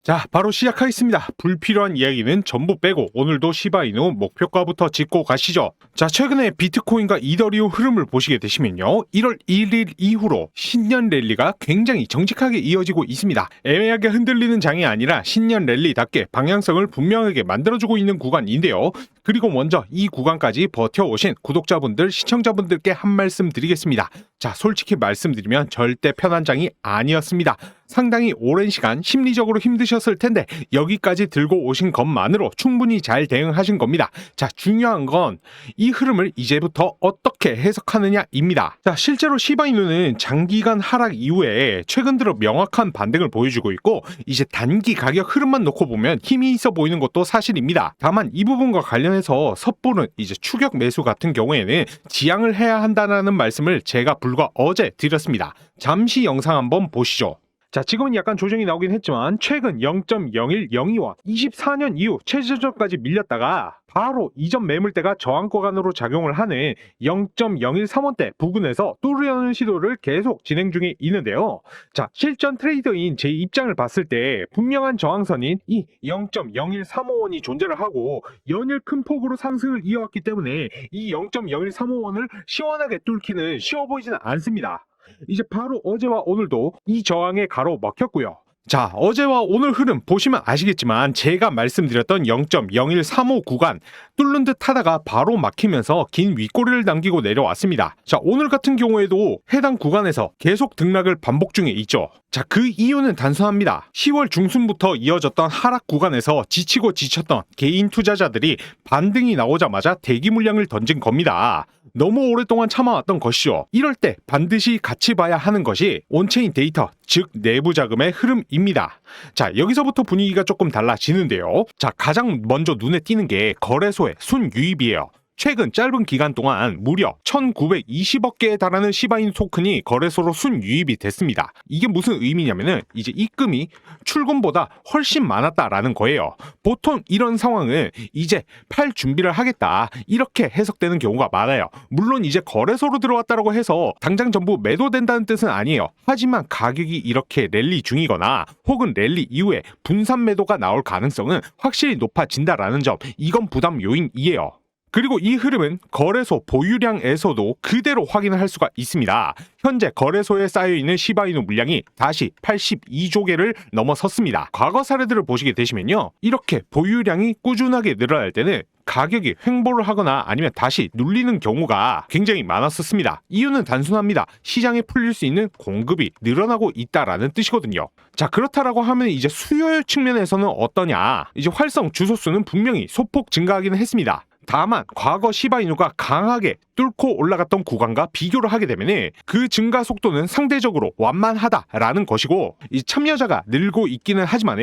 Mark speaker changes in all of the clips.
Speaker 1: 자, 바로 시작하겠습니다. 불필요한 이야기는 전부 빼고 오늘도 시바이누 목표가부터 짚고 가시죠. 자, 최근에 비트코인과 이더리움 흐름을 보시게 되시면요. 1월 1일 이후로 신년 랠리가 굉장히 정직하게 이어지고 있습니다. 애매하게 흔들리는 장이 아니라 신년 랠리답게 방향성을 분명하게 만들어주고 있는 구간인데요. 그리고 먼저 이 구간까지 버텨오신 구독자분들, 시청자분들께 한 말씀 드리겠습니다. 자, 솔직히 말씀드리면 절대 편한 장이 아니었습니다. 상당히 오랜 시간 심리적으로 힘드셨을 텐데 여기까지 들고 오신 것만으로 충분히 잘 대응하신 겁니다. 자, 중요한 건 이 흐름을 이제부터 어떻게 해석하느냐입니다. 자, 실제로 시바이누는 장기간 하락 이후에 최근 들어 명확한 반등을 보여주고 있고 이제 단기 가격 흐름만 놓고 보면 힘이 있어 보이는 것도 사실입니다. 다만 이 부분과 관련해서 섣부른 이제 추격 매수 같은 경우에는 지양을 해야 한다는 말씀을 제가 불과 어제 드렸습니다. 잠시 영상 한번 보시죠. 자, 지금은 약간 조정이 나오긴 했지만 최근 0.0102와 24년 이후 최저점까지 밀렸다가 바로 이전 매물대가 저항 구간으로 작용을 하는 0.0135원대 부근에서 뚫으려는 시도를 계속 진행 중에 있는데요. 자, 실전 트레이더인 제 입장을 봤을 때 분명한 저항선인 이 0.01355원이 존재를 하고 연일 큰 폭으로 상승을 이어왔기 때문에 이 0.0135원을 시원하게 뚫기는 쉬워 보이지는 않습니다. 이제 바로 어제와 오늘도 이 저항에 가로막혔고요. 자, 어제와 오늘 흐름 보시면 아시겠지만 제가 말씀드렸던 0.0135 구간 뚫는 듯 하다가 바로 막히면서 긴 윗꼬리를 남기고 내려왔습니다. 자, 오늘 같은 경우에도 해당 구간에서 계속 등락을 반복 중에 있죠. 자, 그 이유는 단순합니다. 10월 중순부터 이어졌던 하락 구간에서 지치고 지쳤던 개인 투자자들이 반등이 나오자마자 대기 물량을 던진 겁니다. 너무 오랫동안 참아왔던 것이죠. 이럴 때 반드시 같이 봐야 하는 것이 온체인 데이터, 즉 내부 자금의 흐름입니다. 자, 여기서부터 분위기가 조금 달라지는데요. 자, 가장 먼저 눈에 띄는 게 거래소의 순유입이에요. 최근 짧은 기간 동안 무려 1920억 개에 달하는 시바이누 토큰이 거래소로 순유입이 됐습니다. 이게 무슨 의미냐면은 이제 입금이 출금보다 훨씬 많았다라는 거예요. 보통 이런 상황은 이제 팔 준비를 하겠다 이렇게 해석되는 경우가 많아요. 물론 이제 거래소로 들어왔다고 해서 당장 전부 매도된다는 뜻은 아니에요. 하지만 가격이 이렇게 랠리 중이거나 혹은 랠리 이후에 분산 매도가 나올 가능성은 확실히 높아진다라는 점, 이건 부담 요인이에요. 그리고 이 흐름은 거래소 보유량에서도 그대로 확인을 할 수가 있습니다. 현재 거래소에 쌓여있는 시바이누 물량이 다시 82조 개를 넘어섰습니다. 과거 사례들을 보시게 되시면요, 이렇게 보유량이 꾸준하게 늘어날 때는 가격이 횡보를 하거나 아니면 다시 눌리는 경우가 굉장히 많았었습니다. 이유는 단순합니다. 시장에 풀릴 수 있는 공급이 늘어나고 있다라는 뜻이거든요. 자, 그렇다라고 하면 이제 수요 측면에서는 어떠냐? 이제 활성 주소수는 분명히 소폭 증가하기는 했습니다. 다만 과거 시바이누가 강하게 뚫고 올라갔던 구간과 비교를 하게 되면 그 증가 속도는 상대적으로 완만하다라는 것이고, 이 참여자가 늘고 있기는 하지만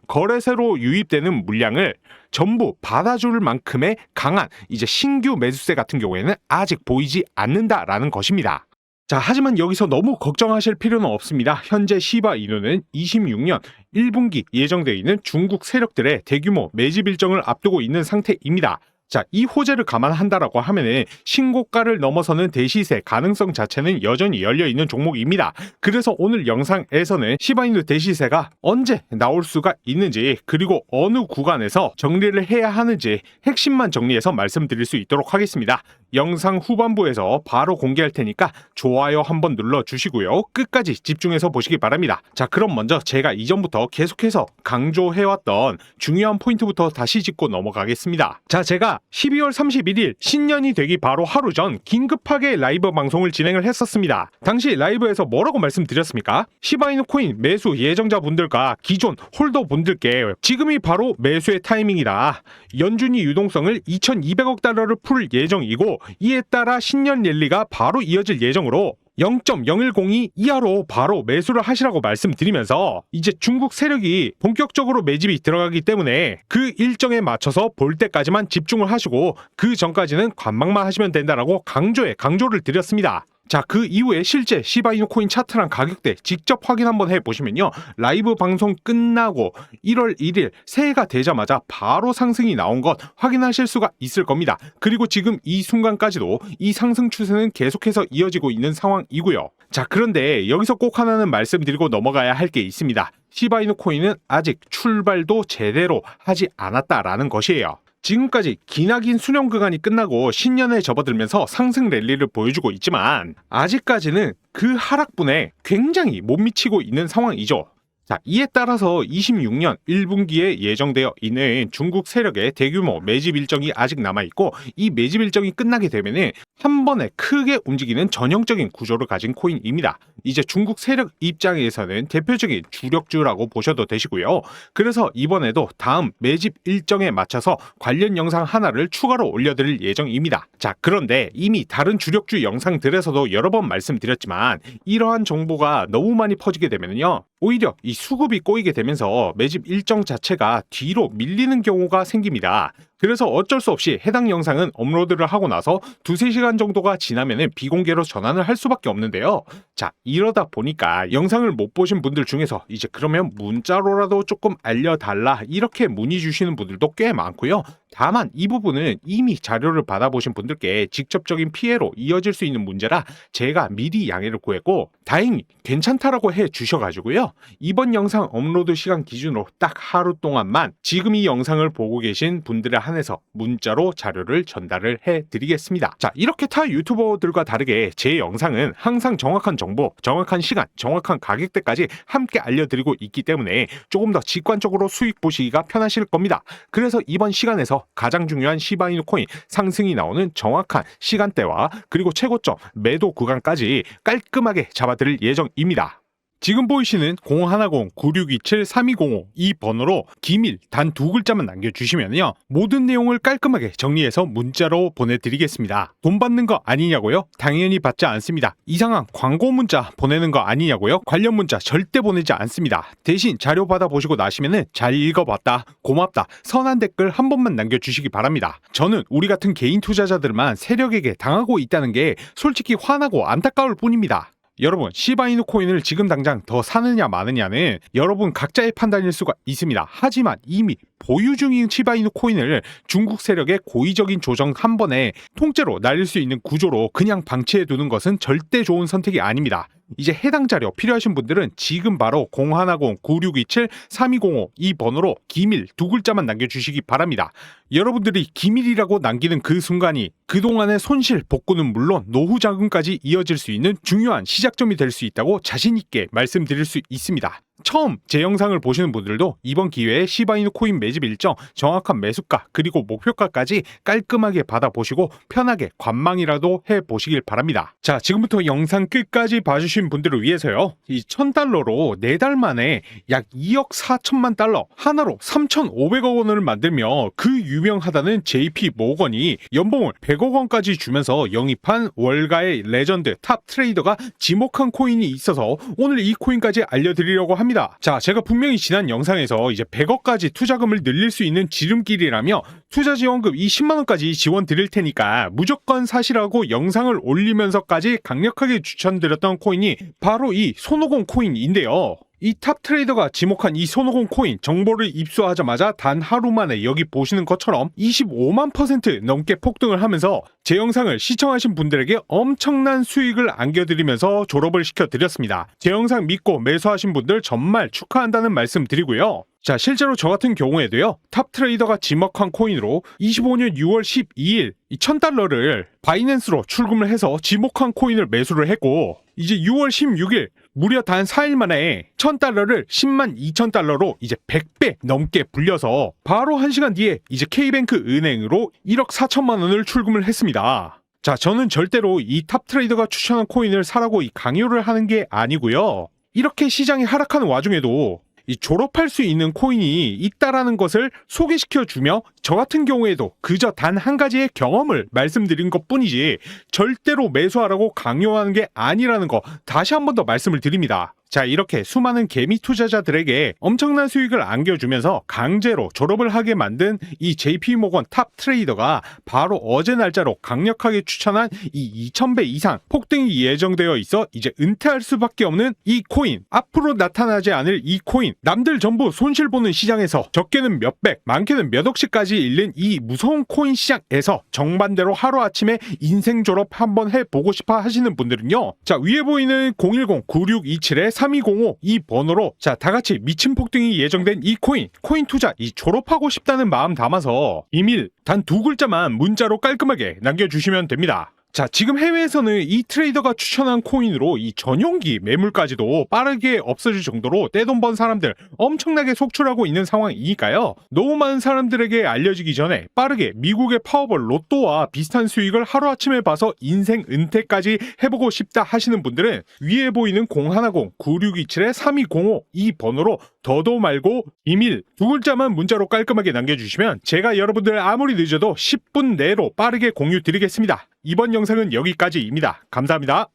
Speaker 1: 거래소로 유입되는 물량을 전부 받아줄 만큼의 강한 이제 신규 매수세 같은 경우에는 아직 보이지 않는다라는 것입니다. 자, 하지만 여기서 너무 걱정하실 필요는 없습니다. 현재 시바이누는 26년 1분기 예정되어 있는 중국 세력들의 대규모 매집 일정을 앞두고 있는 상태입니다. 자, 이 호재를 감안한다라고 하면은 신고가를 넘어서는 대시세 가능성 자체는 여전히 열려있는 종목입니다. 그래서 오늘 영상에서는 시바이누 대시세가 언제 나올 수가 있는지, 그리고 어느 구간에서 정리를 해야 하는지 핵심만 정리해서 말씀드릴 수 있도록 하겠습니다. 영상 후반부에서 바로 공개할 테니까 좋아요 한번 눌러주시고요. 끝까지 집중해서 보시기 바랍니다. 자, 그럼 먼저 제가 이전부터 계속해서 강조해왔던 중요한 포인트부터 다시 짚고 넘어가겠습니다. 자, 제가 12월 31일 신년이 되기 바로 하루 전 긴급하게 라이브 방송을 진행을 했었습니다. 당시 라이브에서 뭐라고 말씀드렸습니까? 시바이누 코인 매수 예정자분들과 기존 홀더분들께 지금이 바로 매수의 타이밍이다. 연준이 유동성을 2200억 달러를 풀 예정이고 이에 따라 신년 랠리가 바로 이어질 예정으로 0.0102 이하로 바로 매수를 하시라고 말씀드리면서 이제 중국 세력이 본격적으로 매집이 들어가기 때문에 그 일정에 맞춰서 볼 때까지만 집중을 하시고 그 전까지는 관망만 하시면 된다라고 강조를 드렸습니다. 자, 그 이후에 실제 시바이누 코인 차트랑 가격대 직접 확인 한번 해보시면요. 라이브 방송 끝나고 1월 1일 새해가 되자마자 바로 상승이 나온 것 확인하실 수가 있을 겁니다. 그리고 지금 이 순간까지도 이 상승 추세는 계속해서 이어지고 있는 상황이고요. 자, 그런데 여기서 꼭 하나는 말씀드리고 넘어가야 할 게 있습니다. 시바이누 코인은 아직 출발도 제대로 하지 않았다라는 것이에요. 지금까지 기나긴 수렴 구간이 끝나고 신년에 접어들면서 상승 랠리를 보여주고 있지만 아직까지는 그 하락분에 굉장히 못 미치고 있는 상황이죠. 자, 이에 따라서 26년 1분기에 예정되어 있는 중국 세력의 대규모 매집 일정이 아직 남아있고 이 매집 일정이 끝나게 되면 한 번에 크게 움직이는 전형적인 구조를 가진 코인입니다. 이제 중국 세력 입장에서는 대표적인 주력주라고 보셔도 되시고요. 그래서 이번에도 다음 매집 일정에 맞춰서 관련 영상 하나를 추가로 올려드릴 예정입니다. 자, 그런데 이미 다른 주력주 영상들에서도 여러 번 말씀드렸지만 이러한 정보가 너무 많이 퍼지게 되면요. 오히려 이 수급이 꼬이게 되면서 매집 일정 자체가 뒤로 밀리는 경우가 생깁니다. 그래서 어쩔 수 없이 해당 영상은 업로드를 하고 나서 2-3시간 정도가 지나면은 비공개로 전환을 할 수밖에 없는데요. 자, 이러다 보니까 영상을 못 보신 분들 중에서 이제 그러면 문자로라도 조금 알려달라 이렇게 문의 주시는 분들도 꽤 많고요. 다만 이 부분은 이미 자료를 받아보신 분들께 직접적인 피해로 이어질 수 있는 문제라 제가 미리 양해를 구했고 다행히 괜찮다라고 해 주셔가지고요. 이번 영상 업로드 시간 기준으로 딱 하루 동안만 지금 이 영상을 보고 계신 분들에 한해서 문자로 자료를 전달을 해드리겠습니다. 자, 이렇게 타 유튜버들과 다르게 제 영상은 항상 정확한 정보, 정확한 시간, 정확한 가격대까지 함께 알려드리고 있기 때문에 조금 더 직관적으로 수익 보시기가 편하실 겁니다. 그래서 이번 시간에서 가장 중요한 시바이누 코인 상승이 나오는 정확한 시간대와 그리고 최고점 매도 구간까지 깔끔하게 잡아드릴 예정입니다. 지금 보이시는 010-9627-3205 이 번호로 기밀 단 2글자만 남겨주시면요. 모든 내용을 깔끔하게 정리해서 문자로 보내드리겠습니다. 돈 받는 거 아니냐고요? 당연히 받지 않습니다. 이상한 광고 문자 보내는 거 아니냐고요? 관련 문자 절대 보내지 않습니다. 대신 자료 받아보시고 나시면은 잘 읽어봤다, 고맙다, 선한 댓글 한 번만 남겨주시기 바랍니다. 저는 우리 같은 개인 투자자들만 세력에게 당하고 있다는 게 솔직히 화나고 안타까울 뿐입니다. 여러분, 시바이누 코인을 지금 당장 더 사느냐 마느냐는 여러분 각자의 판단일 수가 있습니다. 하지만 이미 보유 중인 시바이누 코인을 중국 세력의 고의적인 조정 한 번에 통째로 날릴 수 있는 구조로 그냥 방치해 두는 것은 절대 좋은 선택이 아닙니다. 이제 해당 자료 필요하신 분들은 지금 바로 010-9627-3205 이 번호로 기밀 2글자만 남겨주시기 바랍니다. 여러분들이 기밀이라고 남기는 그 순간이 그동안의 손실 복구는 물론 노후 자금까지 이어질 수 있는 중요한 시작점이 될 수 있다고 자신있게 말씀드릴 수 있습니다. 처음 제 영상을 보시는 분들도 이번 기회에 시바이누 코인 매집 일정, 정확한 매수가, 그리고 목표가까지 깔끔하게 받아보시고 편하게 관망이라도 해보시길 바랍니다. 자, 지금부터 영상 끝까지 봐주신 분들을 위해서요. 이 1000달러로 4달 만에 약 2억 4천만 달러, 하나로 3,500억 원을 만들며 그 유명하다는 JP 모건이 연봉을 100억 원까지 주면서 영입한 월가의 레전드 탑 트레이더가 지목한 코인이 있어서 오늘 이 코인까지 알려드리려고 합니다. 자, 제가 분명히 지난 영상에서 이제 100억까지 투자금을 늘릴 수 있는 지름길이라며 투자 지원금 이 10만원까지 지원 드릴 테니까 무조건 사시라고 영상을 올리면서까지 강력하게 추천드렸던 코인이 바로 이 손오공 코인인데요. 이 탑 트레이더가 지목한 이 손오공 코인 정보를 입수하자마자 단 하루 만에 여기 보시는 것처럼 25만% 넘게 폭등을 하면서 제 영상을 시청하신 분들에게 엄청난 수익을 안겨드리면서 졸업을 시켜드렸습니다. 제 영상 믿고 매수하신 분들 정말 축하한다는 말씀 드리고요. 자, 실제로 저 같은 경우에도요. 탑 트레이더가 지목한 코인으로 25년 6월 12일 이 1000달러를 바이낸스로 출금을 해서 지목한 코인을 매수를 했고 이제 6월 16일 무려 단 4일 만에 1000달러를 10만 2000달러로 이제 100배 넘게 불려서 바로 1시간 뒤에 이제 K뱅크 은행으로 1억 4천만 원을 출금을 했습니다. 자, 저는 절대로 이 탑 트레이더가 추천한 코인을 사라고 이 강요를 하는 게 아니고요. 이렇게 시장이 하락하는 와중에도 이 졸업할 수 있는 코인이 있다라는 것을 소개시켜주며 저 같은 경우에도 그저 단 한 가지의 경험을 말씀드린 것뿐이지 절대로 매수하라고 강요하는 게 아니라는 거 다시 한 번 더 말씀을 드립니다. 자, 이렇게 수많은 개미 투자자들에게 엄청난 수익을 안겨주면서 강제로 졸업을 하게 만든 이 JP모건 탑 트레이더가 바로 어제 날짜로 강력하게 추천한 이 2000배 이상 폭등이 예정되어 있어 이제 은퇴할 수밖에 없는 이 코인, 앞으로 나타나지 않을 이 코인, 남들 전부 손실보는 시장에서 적게는 몇백, 많게는 몇억씩까지 잃는 이 무서운 코인 시장에서 정반대로 하루아침에 인생 졸업 한번 해보고 싶어 하시는 분들은요, 자, 위에 보이는 010-9627-3205 이 번호로 자, 다같이 미친 폭등이 예정된 이 코인 투자 이 졸업하고 싶다는 마음 담아서 이밀 단 2글자만 문자로 깔끔하게 남겨주시면 됩니다. 자, 지금 해외에서는 이 트레이더가 추천한 코인으로 이 전용기 매물까지도 빠르게 없어질 정도로 떼돈 번 사람들 엄청나게 속출하고 있는 상황이니까요. 너무 많은 사람들에게 알려지기 전에 빠르게 미국의 파워볼 로또와 비슷한 수익을 하루아침에 봐서 인생 은퇴까지 해보고 싶다 하시는 분들은 위에 보이는 010-9627-3205 이 번호로 더도 말고 이밀 2글자만 문자로 깔끔하게 남겨주시면 제가 여러분들 아무리 늦어도 10분 내로 빠르게 공유 드리겠습니다. 이번 영상은 여기까지입니다. 감사합니다.